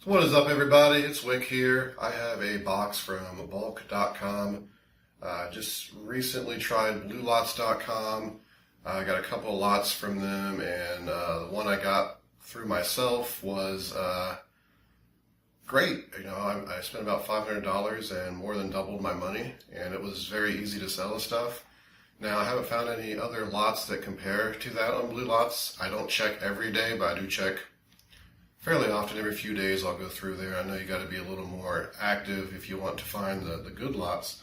So what is up, everybody? It's Wick here. I have a box from Bulq.com. Just recently tried bluelots.com. I got a couple of lots from them, and the one I got through myself was great. You know, I spent about $500 and more than doubled my money, and it was very easy to sell the stuff. Now, I haven't found any other lots that compare to that on Blue Lots. I don't check every day, but I do check fairly often. Every few days I'll go through there. I know you got to be a little more active if you want to find the good lots.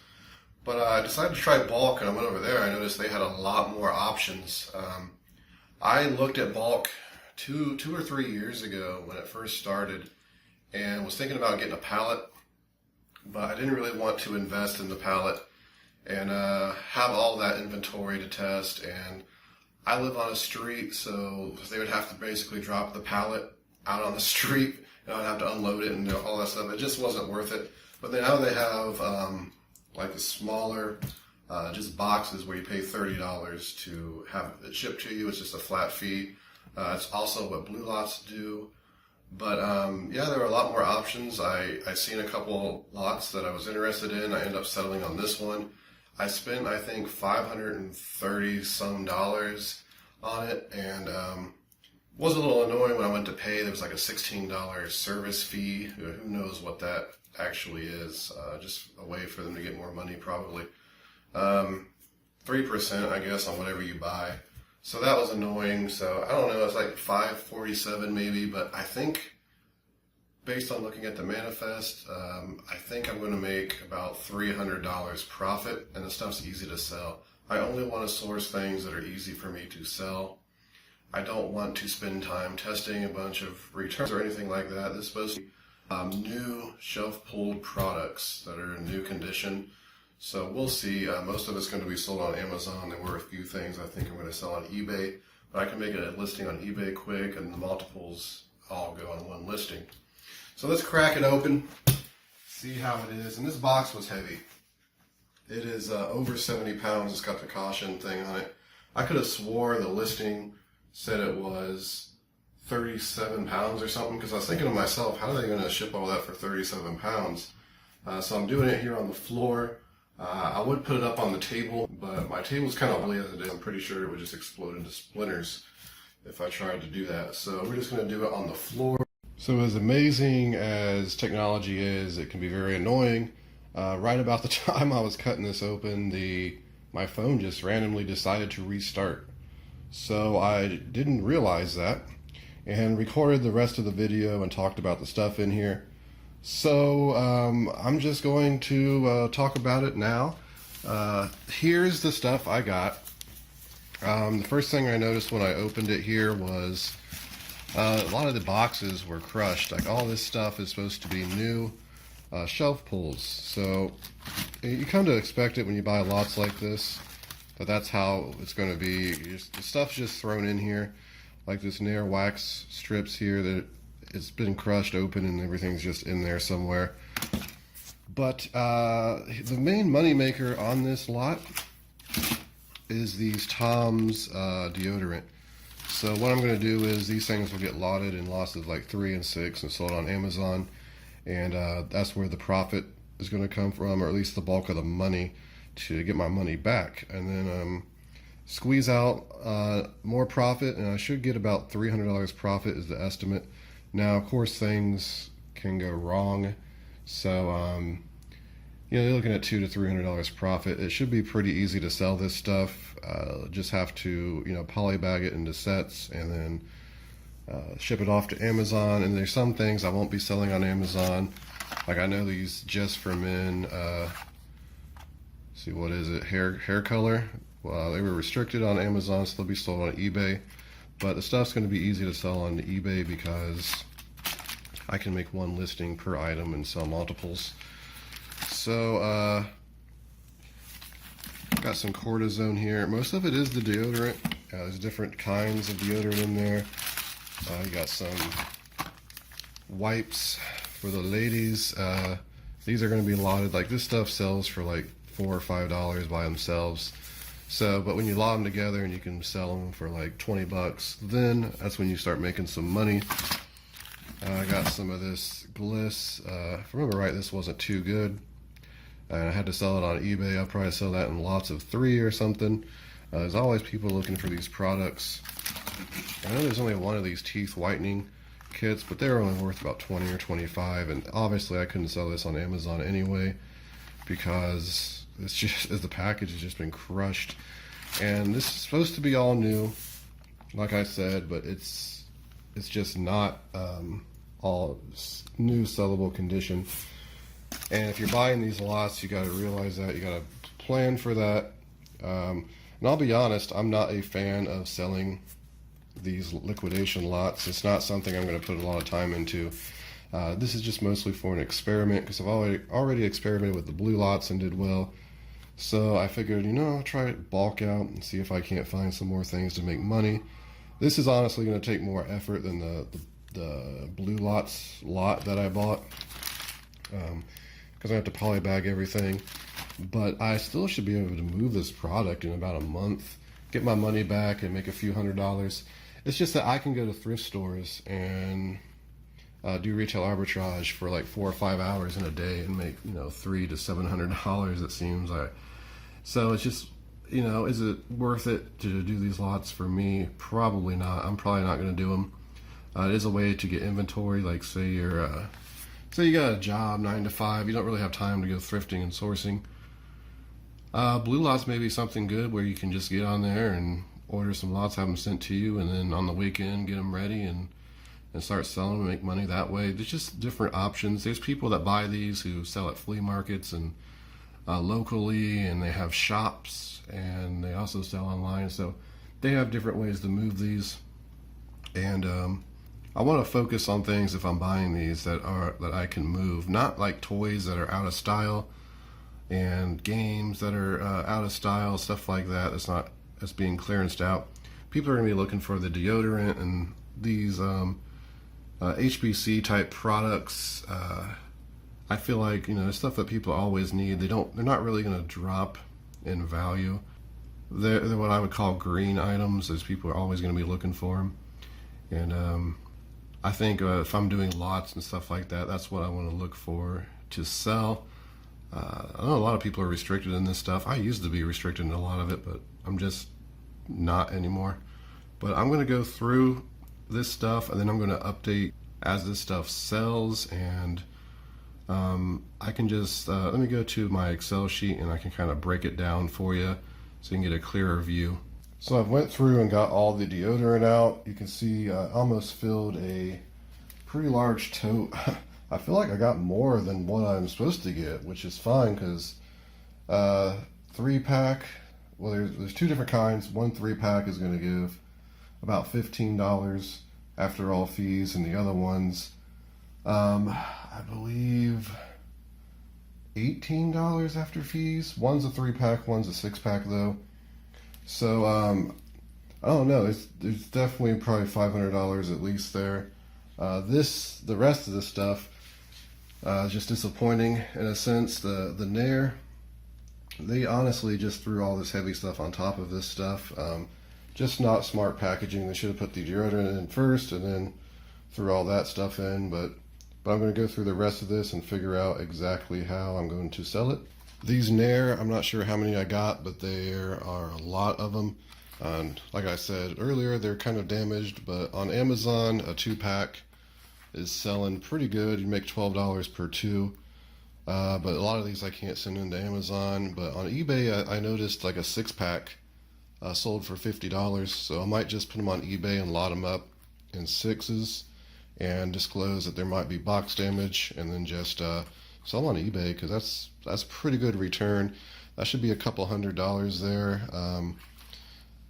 But I decided to try Bulq, and I went over there. I noticed they had a lot more options. I looked at Bulq two or 3 years ago when it first started and was thinking about getting a pallet, but I didn't really want to invest in the pallet and have all that inventory to test. And I live on a street, so they would have to basically drop the pallet out on the street, and I'd have to unload it and do all that stuff. It just wasn't worth it. But now they have like the smaller just boxes where you pay $30 to have it shipped to you. It's just a flat fee. It's also what Blue Lots do. But yeah, there are a lot more options. I seen a couple lots that I was interested in. I ended up settling on this one. I spent, I think, $530 some on it, and was a little annoying when I went to pay. There was like a $16 service fee. Who knows what that actually is? Just a way for them to get more money, probably. 3%, I guess, on whatever you buy. So that was annoying. So I don't know. It's like $547 maybe, but I think, based on looking at the manifest, I think I'm going to make about $300 profit, and the stuff's easy to sell. I only want to source things that are easy for me to sell. I don't want to spend time testing a bunch of returns or anything like that. This is supposed to be new shelf-pulled products that are in new condition. So we'll see. Most of it's going to be sold on Amazon. There were a few things I think I'm going to sell on eBay, but I can make a listing on eBay quick, and the multiples all go on one listing. So let's crack it open, see how it is. And this box was heavy. It is over 70 pounds. It's got the caution thing on it. I could have swore the listing said it was 37 pounds or something, because I was thinking to myself, how are they going to ship all that for 37 pounds? So I'm doing it here on the floor. I would put it up on the table, but my table's kind of ugly as it is. I'm pretty sure it would just explode into splinters if I tried to do that. So we're just going to do it on the floor. So as amazing as technology is, it can be very annoying. Right about the time I was cutting this open, my phone just randomly decided to restart. So I didn't realize that, and recorded the rest of the video and talked about the stuff in here. So I'm just going to talk about it now. Here's the stuff I got. The first thing I noticed when I opened it here was a lot of the boxes were crushed. Like, all this stuff is supposed to be new shelf pulls. So you come to expect it when you buy lots like this, that's how it's going to be. The stuff's just thrown in here, like this Nair wax strips here that it's been crushed open and everything's just in there somewhere. But the main money maker on this lot is these Tom's deodorant. So what I'm going to do is these things will get lotted in lots of like 3 and 6 and sold on Amazon, and that's where the profit is going to come from, or at least the bulk of the money, to get my money back, and then squeeze out more profit, and I should get about $300 profit is the estimate. Now, of course, things can go wrong, so you know, you're looking at $200 to $300 profit. It should be pretty easy to sell this stuff. Just have to, you know, polybag it into sets and then ship it off to Amazon. And there's some things I won't be selling on Amazon, like I know these Just for Men. See, what is it? Hair color. Well, they were restricted on Amazon, so they'll be sold on eBay. But the stuff's going to be easy to sell on eBay because I can make one listing per item and sell multiples. So, got some cortisone here. Most of it is the deodorant. There's different kinds of deodorant in there. You got some wipes for the ladies. These are going to be lotted. Like, this stuff sells for like $4 or $5 by themselves. So, but when you lot them together and you can sell them for like 20 bucks, then that's when you start making some money. I got some of this gliss. If I remember right, this wasn't too good. I had to sell it on eBay. I'll probably sell that in lots of 3 or something. There's always people looking for these products. I know there's only one of these teeth whitening kits, but they're only worth about 20 or 25, and obviously I couldn't sell this on Amazon anyway because it's just the package has just been crushed. And this is supposed to be all new, like I said, but it's just not all new sellable condition. And if you're buying these lots, you got to realize that you got to plan for that. And I'll be honest, I'm not a fan of selling these liquidation lots. It's not something I'm going to put a lot of time into. This is just mostly for an experiment because I've already experimented with the blue lots and did well. So I figured, I'll try it bulk out and see if I can't find some more things to make money. This is honestly going to take more effort than the blue lots lot that I bought because I have to polybag everything. But I still should be able to move this product in about a month, get my money back, and make a few $100s. It's just that I can go to thrift stores and do retail arbitrage for like 4 or 5 hours in a day and make $300 to $700. It seems like. So it's just is it worth it to do these lots for me? Probably not. I'm probably not going to do them. It is a way to get inventory. Like say you got a job 9 to 5, you don't really have time to go thrifting and sourcing. Blue lots may be something good where you can just get on there and order some lots, have them sent to you, and then on the weekend get them ready and start selling them and make money that way. There's just different options. There's people that buy these who sell at flea markets and locally, and they have shops, and they also sell online. So they have different ways to move these. And I want to focus on things if I'm buying these that I can move, not like toys that are out of style and games that are out of style, stuff like that. That's being clearanced out. People are going to be looking for the deodorant and these HBC type products. I feel like stuff that people always need. They're not really going to drop in value. They're what I would call green items, as people are always going to be looking for them. And I think if I'm doing lots and stuff like that, that's what I want to look for to sell. I know a lot of people are restricted in this stuff. I used to be restricted in a lot of it, but I'm just not anymore. But I'm going to go through this stuff, and then I'm going to update as this stuff sells. And I can just let me go to my Excel sheet, and I can kind of break it down for you so you can get a clearer view. So I've went through and got all the deodorant out. You can see I almost filled a pretty large tote. I feel like I got more than what I'm supposed to get, which is fine because 3-pack, well, there's 2 different kinds. One 3-pack is going to give about $15 after all fees, and the other ones, I believe $18 after fees. One's a 3-pack, one's a 6-pack though. So I don't know. There's definitely probably $500 at least there. The rest of this stuff. Just disappointing in a sense. The Nair, they honestly just threw all this heavy stuff on top of this stuff. Just not smart packaging. They should have put the deodorant in first and then threw all that stuff in. But I'm going to go through the rest of this and figure out exactly how I'm going to sell it. These Nair, I'm not sure how many I got, but there are a lot of them. And like I said earlier, they're kind of damaged, but on Amazon, a 2-pack is selling pretty good. You make $12 per 2. But a lot of these I can't send into Amazon. But on eBay, I noticed like a 6-pack sold for $50. So I might just put them on eBay and lot them up in 6s and disclose that there might be box damage, and then just sell on eBay because that's pretty good return. That should be a couple $100 there.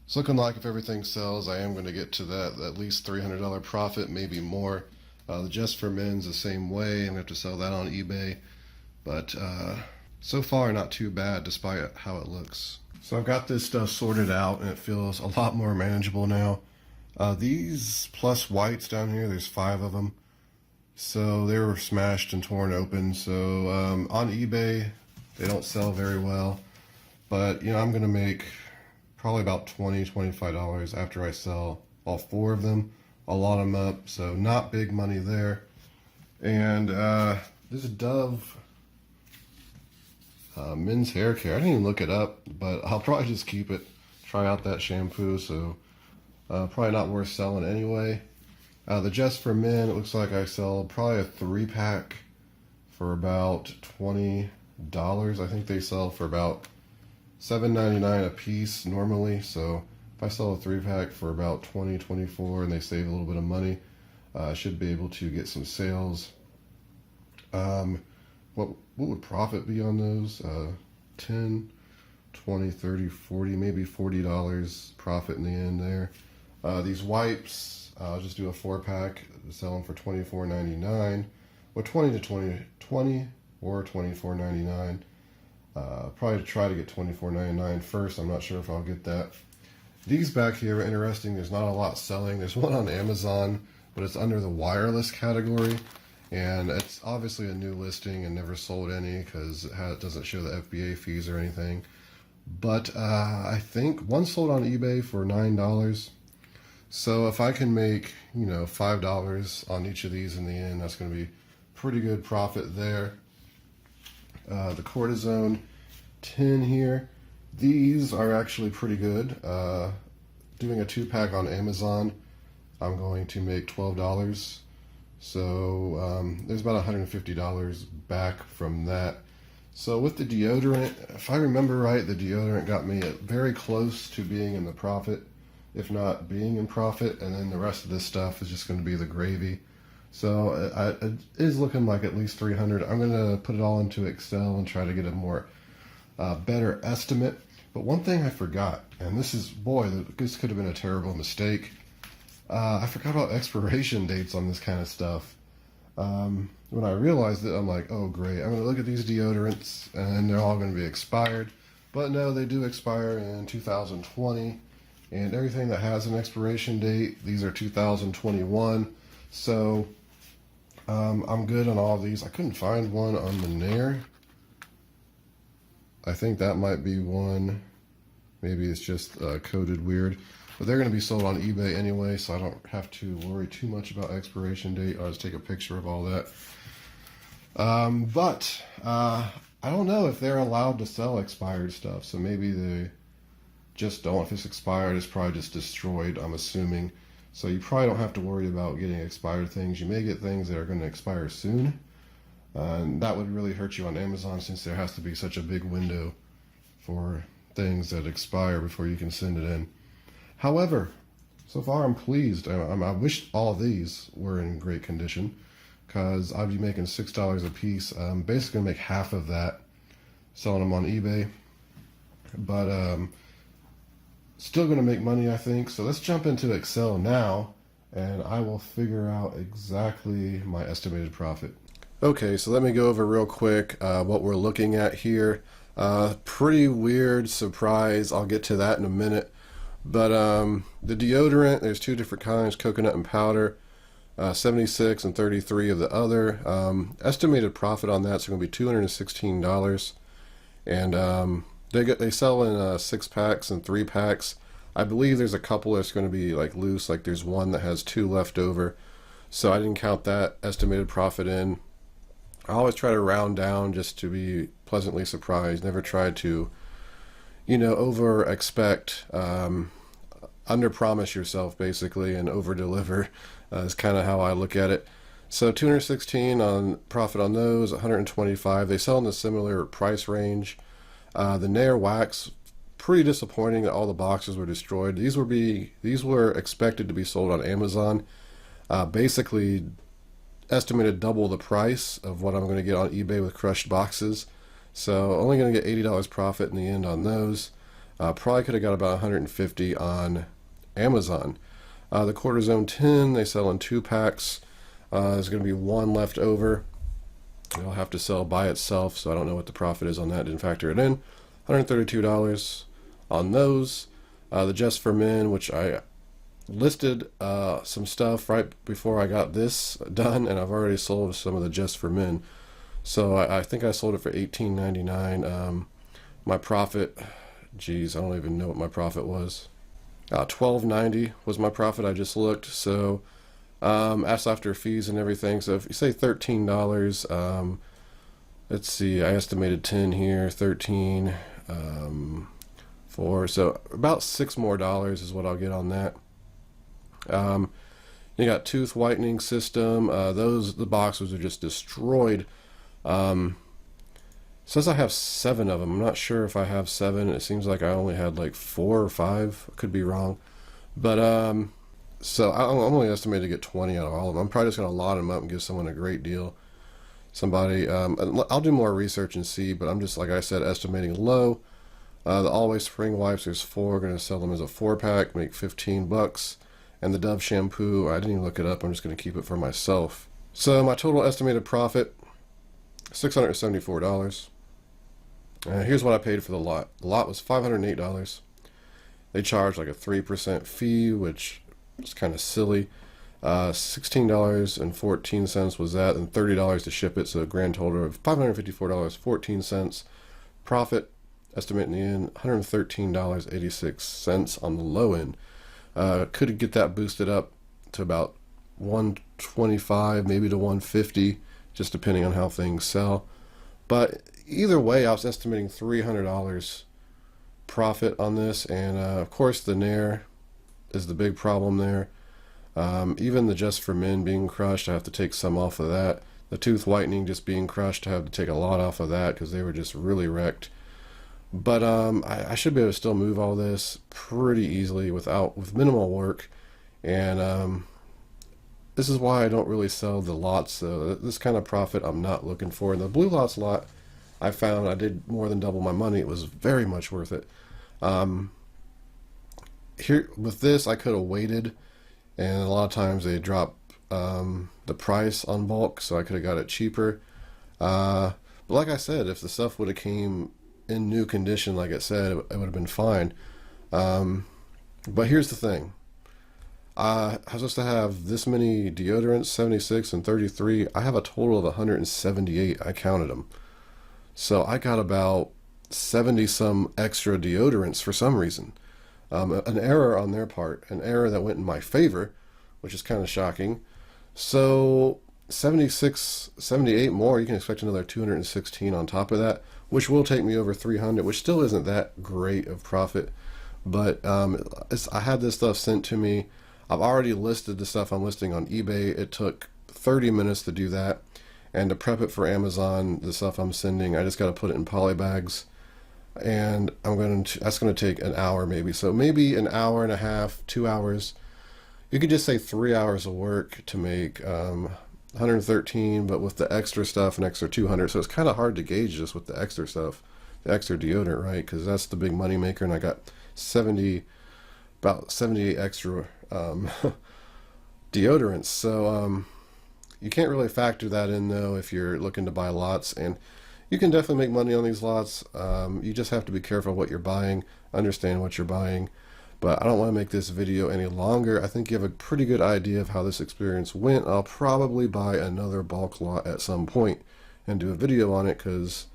It's looking like if everything sells, I am going to get to that at least $300 profit, maybe more. The Just for Men's the same way. I'm going to have to sell that on eBay. But so far, not too bad despite how it looks. So I've got this stuff sorted out, and it feels a lot more manageable now. These plus whites down here, there's 5 of them. So they were smashed and torn open. So on eBay, they don't sell very well. But, I'm going to make probably about $20, $25 after I sell all 4 of them. a lot of them up, so not big money there. And this Dove men's hair care, I didn't even look it up, but I'll probably just keep it, try out that shampoo, so probably not worth selling anyway. The Just for Men, it looks like I sell probably a 3-pack for about $20. I think they sell for about $7.99 a piece normally, so if I sell a 3-pack for about $20, $24 and they save a little bit of money, I should be able to get some sales. What would profit be on those? 10, 20, 30, 40, maybe $40 profit in the end there. These wipes, I'll just do a 4-pack, sell them for $24.99, or 20 or $24.99. Probably try to get $24.99 first. I'm not sure if I'll get that. These back here are interesting. There's not a lot selling. There's one on Amazon, but it's under the wireless category, and it's obviously a new listing and never sold any because it doesn't show the FBA fees or anything. But I think one sold on eBay for $9. So if I can make, $5 on each of these in the end, that's going to be pretty good profit there. The cortisone tin here, these are actually pretty good. Doing a 2-pack on Amazon, I'm going to make $12. So there's about $150 back from that. So with the deodorant, if I remember right, the deodorant got me very close to being in the profit, if not being in profit, and then the rest of this stuff is just going to be the gravy. So it is looking like at least 300. I'm going to put it all into Excel and try to get a more better estimate. But one thing I forgot, and this could have been a terrible mistake. I forgot about expiration dates on this kind of stuff. When I realized it, I'm like, oh great, I'm going to look at these deodorants and they're all going to be expired. But no, they do expire in 2020. And everything that has an expiration date, these are 2021. So I'm good on all of these. I couldn't find one on the Nair. I think that might be one. Maybe it's just coded weird. But they're going to be sold on eBay anyway, so I don't have to worry too much about expiration date. I'll just take a picture of all that. But I don't know if they're allowed to sell expired stuff. So maybe they just don't. If it's expired, it's probably just destroyed, I'm assuming. So you probably don't have to worry about getting expired things. You may get things that are going to expire soon. And that would really hurt you on Amazon since there has to be such a big window for things that expire before you can send it in. However, so far I'm pleased. I wish all of these were in great condition because I'd be making $6 a piece. I'm basically going to make half of that selling them on eBay. But still going to make money, I think. So let's jump into Excel now, and I will figure out exactly my estimated profit. Okay, so let me go over real quick what we're looking at here. Pretty weird surprise. I'll get to that in a minute. But the deodorant, there's 2 different kinds, coconut and powder, 76 and 33 of the other. Estimated profit on that's going to be $216. And they sell in 6-packs and 3-packs. I believe there's a couple that's going to be like loose, like there's one that has 2 left over. So I didn't count that estimated profit in. I always try to round down just to be pleasantly surprised. Never try to, over expect, under promise yourself basically and over deliver is kind of how I look at it. So 216 on profit on those, 125. They sell in a similar price range. The Nair wax, pretty disappointing that all the boxes were destroyed. These were expected to be sold on Amazon. Basically estimated double the price of what I'm going to get on eBay with crushed boxes. So only going to get $80 profit in the end on those. Probably could have got about $150 on Amazon. The cortisone tin, they sell in 2-packs. There's going to be 1 left over. It'll have to sell by itself, so I don't know what the profit is on that. Didn't factor it in. $132 on those. The Just for Men, which I listed some stuff right before I got this done, and I've already sold some of the Just for Men. So I think I sold it for $18.99. My profit, geez, I don't even know what my profit was. $12.90 was my profit. I just looked. So That's after fees and everything. So if you say $13, let's see, I estimated 10 here, 13, 4, so about $6 more is what I'll get on that. You got tooth whitening system. The boxes are just destroyed. Says I have 7 of them. I'm not sure if I have 7. It seems like I only had like 4 or 5. Could be wrong. But so I'm only estimated to get 20 out of all of them. I'm probably just going to lot them up and give someone a great deal. Somebody, I'll do more research and see, but I'm just, like I said, estimating low. The Always Spring Wipes, there's 4. Going to sell them as a 4-pack, make $15. And the Dove shampoo, I didn't even look it up. I'm just going to keep it for myself. So my total estimated profit, $674. Here's what I paid for the lot. The lot was $508. They charged like a 3% fee, which is kind of silly. $16.14 was that, and $30 to ship it, so a grand total of $554.14. Profit, estimate in the end, $113.86 on the low end. Could get that boosted up to about 125, maybe to 150, just depending on how things sell. But either way, I was estimating $300 profit on this, and of course the Nair is the big problem there. Even the Just for Men being crushed, I have to take some off of that. The tooth whitening just being crushed, I have to take a lot off of that because they were just really wrecked. But I should be able to still move all this pretty easily with minimal work. And this is why I don't really sell the lots. So this kind of profit I'm not looking for. And the Blue Lots lot, I found I did more than double my money. It was very much worth it. Here with this, I could have waited, and a lot of times they drop the price on bulk, so I could have got it cheaper. But like I said, if the stuff would have came in new condition, like it said, it would have been fine. But here's the thing. I was supposed to have this many deodorants, 76 and 33. I have a total of 178. I counted them. So I got about 70 some extra deodorants for some reason. An error on their part, an error that went in my favor, which is kind of shocking. So 76, 78 more, you can expect another 216 on top of that, which will take me over 300, which still isn't that great of profit. But I had this stuff sent to me. I've already listed the stuff I'm listing on eBay. It took 30 minutes to do that. And to prep it for Amazon, the stuff I'm sending, I just got to put it in poly bags. And that's going to take an hour maybe. So maybe an hour and a half, 2 hours. You could just say 3 hours of work to make 113, but with the extra stuff, an extra 200. So it's kind of hard to gauge just with the extra stuff, the extra deodorant, right? Because that's the big money maker. And I got about 78 extra deodorants. So you can't really factor that in though if you're looking to buy lots, and you can definitely make money on these lots. You just have to be careful what you're buying, understand what you're buying. But I don't want to make this video any longer. I think you have a pretty good idea of how this experience went. I'll probably buy another bulk lot at some point and do a video on it, because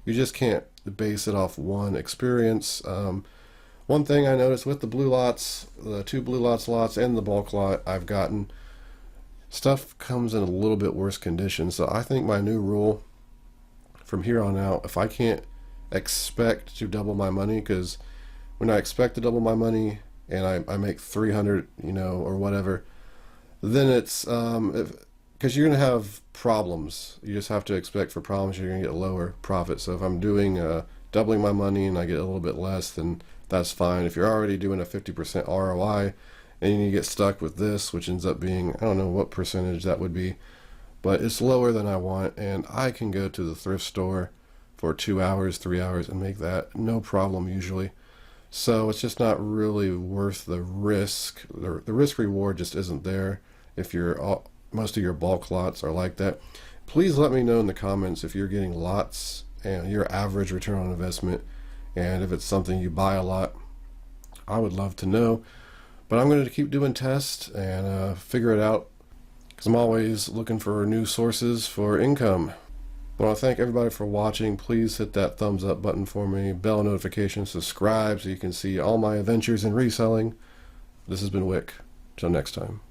you just can't base it off one experience. One thing I noticed with the blue lots, the 2 blue lots and the bulk lot I've gotten, stuff comes in a little bit worse condition. So I think my new rule from here on out, if I can't expect to double my money, because when I expect to double my money and I make 300, or whatever, then it's because you're gonna have problems. You just have to expect for problems. You're gonna get lower profit. So if I'm doing doubling my money and I get a little bit less, then that's fine. If you're already doing a 50% ROI and you get stuck with this, which ends up being, I don't know what percentage that would be, but it's lower than I want, and I can go to the thrift store for 2 hours, 3 hours and make that no problem usually. So it's just not really worth the risk. The risk reward just isn't there if most of your bulk lots are like that. Please let me know in the comments if you're getting lots and your average return on investment, and if it's something you buy a lot. I would love to know. But I'm going to keep doing tests and figure it out, because I'm always looking for new sources for income. I want to thank everybody for watching. Please hit that thumbs up button for me, bell notification, subscribe so you can see all my adventures in reselling. This has been Wick. Till next time.